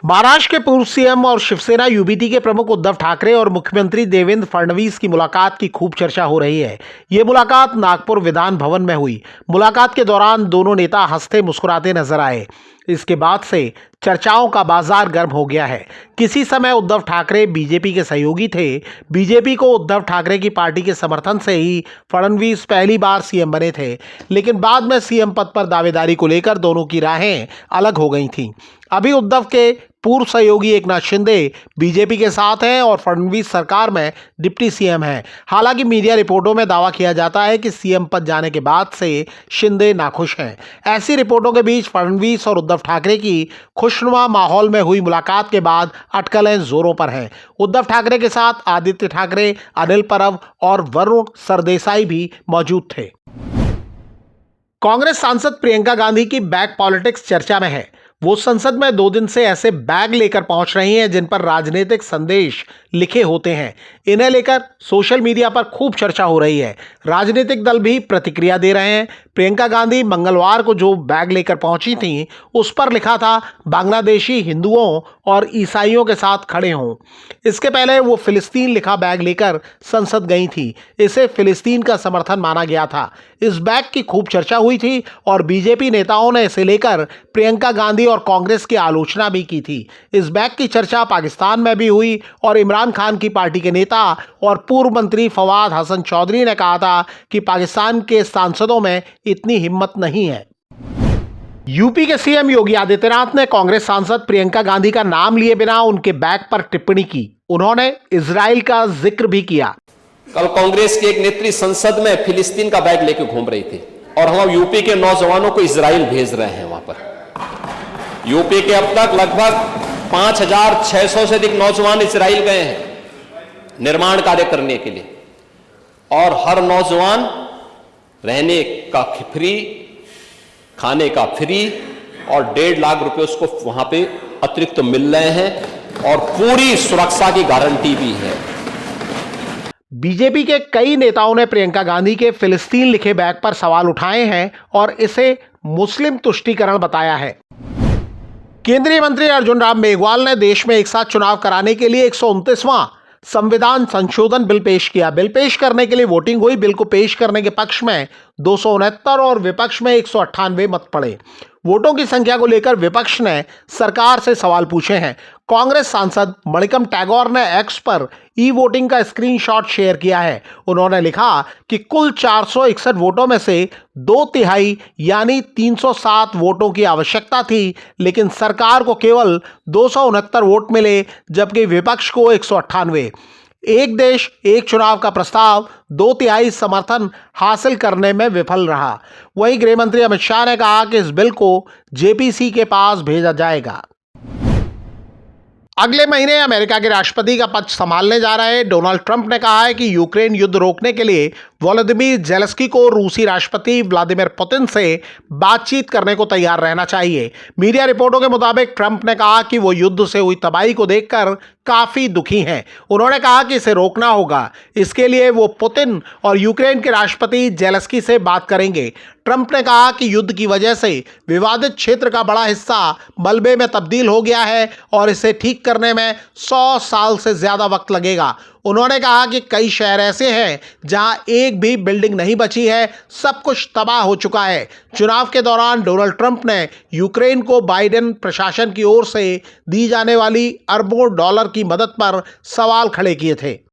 महाराष्ट्र के पूर्व सीएम और शिवसेना यूबीटी के प्रमुख उद्धव ठाकरे और मुख्यमंत्री देवेंद्र फडणवीस की मुलाकात की खूब चर्चा हो रही है। ये मुलाकात नागपुर विधान भवन में हुई। मुलाकात के दौरान दोनों नेता हंसते मुस्कुराते नजर आए। इसके बाद से चर्चाओं का बाजार गर्म हो गया है। किसी समय उद्धव ठाकरे बीजेपी के सहयोगी थे। बीजेपी को उद्धव ठाकरे की पार्टी के समर्थन से ही फडणवीस पहली बार सीएम बने थे, लेकिन बाद में सीएम पद पर दावेदारी को लेकर दोनों की राहें अलग हो गई थीं। अभी उद्धव के पूर्व सहयोगी एकनाथ शिंदे बीजेपी के साथ हैं और फडणवीस सरकार में डिप्टी सीएम हैं। हालांकि मीडिया रिपोर्टों में दावा किया जाता है कि सीएम पद जाने के बाद से शिंदे नाखुश हैं। ऐसी रिपोर्टों के बीच फडणवीस और उद्धव ठाकरे की खुशनुमा माहौल में हुई मुलाकात के बाद अटकलें जोरों पर हैं। उद्धव ठाकरे के साथ आदित्य ठाकरे, अनिल परब और वरुण सरदेसाई भी मौजूद थे। कांग्रेस सांसद प्रियंका गांधी की बैग पॉलिटिक्स चर्चा में है। वो संसद में 2 दिन से ऐसे बैग लेकर पहुंच रही हैं जिन पर राजनीतिक संदेश लिखे होते हैं। इन्हें लेकर सोशल मीडिया पर खूब चर्चा हो रही है। राजनीतिक दल भी प्रतिक्रिया दे रहे हैं। प्रियंका गांधी मंगलवार को जो बैग लेकर पहुंची थीं, उस पर लिखा था, बांग्लादेशी हिंदुओं और ईसाइयों के साथ खड़े हों। इसके पहले वो फिलिस्तीन लिखा बैग लेकर संसद गई थी। इसे फिलिस्तीन का समर्थन माना गया था। इस बैग की खूब चर्चा हुई थी और बीजेपी नेताओं ने इसे लेकर प्रियंका गांधी और कांग्रेस की आलोचना भी की थी। इस बैग की चर्चा पाकिस्तान में भी हुई और इमरान खान की पार्टी के नेता और पूर्व मंत्री फवाद हसन चौधरी ने कहा था कि पाकिस्तान के सांसदों में इतनी हिम्मत नहीं है। यूपी के सीएम योगी आदित्यनाथ ने कांग्रेस सांसद प्रियंका गांधी का नाम लिए बिना उनके बैग पर टिप्पणी की। उन्होंने इजराइल का जिक्र भी किया। कल कांग्रेस की एक नेत्री संसद में फिलिस्तीन का बैग लेकर घूम रही थी और हम यूपी के नौजवानों को इजराइल भेज रहे हैं। वहां पर यूपी के अब तक लगभग 5,600 से अधिक नौजवान इजराइल गए हैं निर्माण कार्य करने के लिए, और हर नौजवान रहने का फ्री, खाने का फ्री और 1.5 लाख रुपए उसको वहां पे अतिरिक्त मिल रहे हैं और पूरी सुरक्षा की गारंटी भी है। बीजेपी के कई नेताओं ने प्रियंका गांधी के फिलिस्तीन लिखे बैग पर सवाल उठाए हैं और इसे मुस्लिम तुष्टीकरण बताया है। केंद्रीय मंत्री अर्जुन राम मेघवाल ने देश में एक साथ चुनाव कराने के लिए 129वां संविधान संशोधन बिल पेश किया। बिल पेश करने के लिए वोटिंग हुई। बिल को पेश करने के पक्ष में 269 और विपक्ष में 198 मत पड़े। वोटों की संख्या को लेकर विपक्ष ने सरकार से सवाल पूछे हैं। कांग्रेस सांसद मणिकम टैगोर ने एक्स पर ई वोटिंग का स्क्रीनशॉट शेयर किया है। उन्होंने लिखा कि कुल 461 वोटों में से 2/3 यानी 307 वोटों की आवश्यकता थी, लेकिन सरकार को केवल 269 वोट मिले, जबकि विपक्ष को 198। एक देश एक चुनाव का प्रस्ताव 2/3 समर्थन हासिल करने में विफल रहा। वहीं गृह मंत्री अमित शाह ने कहा कि इस बिल को जेपीसी के पास भेजा जाएगा। अगले महीने अमेरिका के राष्ट्रपति का पद संभालने जा रहे डोनाल्ड ट्रंप ने कहा है कि यूक्रेन युद्ध रोकने के लिए वोलोदिमीर जेलेंस्की को रूसी राष्ट्रपति व्लादिमीर पुतिन से बातचीत करने को तैयार रहना चाहिए। मीडिया रिपोर्टों के मुताबिक ट्रंप ने कहा कि वो युद्ध से हुई तबाही को देखकर काफी दुखी हैं। उन्होंने कहा कि इसे रोकना होगा। इसके लिए वो पुतिन और यूक्रेन के राष्ट्रपति जेलेंस्की से बात करेंगे। ट्रंप ने कहा कि युद्ध की वजह से विवादित क्षेत्र का बड़ा हिस्सा मलबे में तब्दील हो गया है और इसे ठीक करने में 100 साल से ज्यादा वक्त लगेगा। उन्होंने कहा कि कई शहर ऐसे हैं जहां एक भी बिल्डिंग नहीं बची है, सब कुछ तबाह हो चुका है। चुनाव के दौरान डोनाल्ड ट्रंप ने यूक्रेन को बाइडेन प्रशासन की ओर से दी जाने वाली अरबों डॉलर की मदद पर सवाल खड़े किए थे।